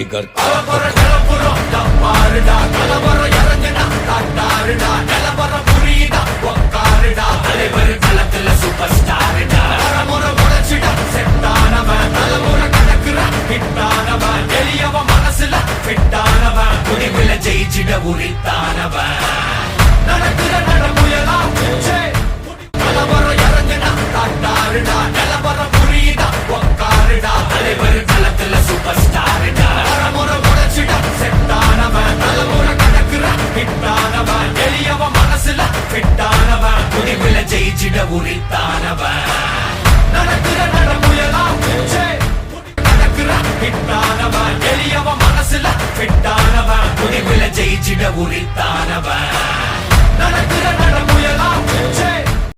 Tiger. ஜெயிச்சிட உரித்தானவன் நடக்கிற நடமுயலா கலவரம் இறங்குனா காட்டாருடா நிலவரம் புரியுதா உக்காருடா தலைவர் களத்துல சூப்பர் ஸ்டாருடா தலைமுறை உடைச்சிட செட்டானவன் தலைமுறை கடக்குற ஹிட்டானவன் எளியவன் மனசுல ஃபிட்டானவன் முடிவுல ஜெயிச்சிட உரித்தானவன் நடக்கிற நடமுயலா நடக்கிற ஹிட்டானவன் எளியவன் மனசுல ஃபிட்டானவன் முடிவுல ஜெயிச்சிட உரித்தானவன் நடக்கிற நடமுயலா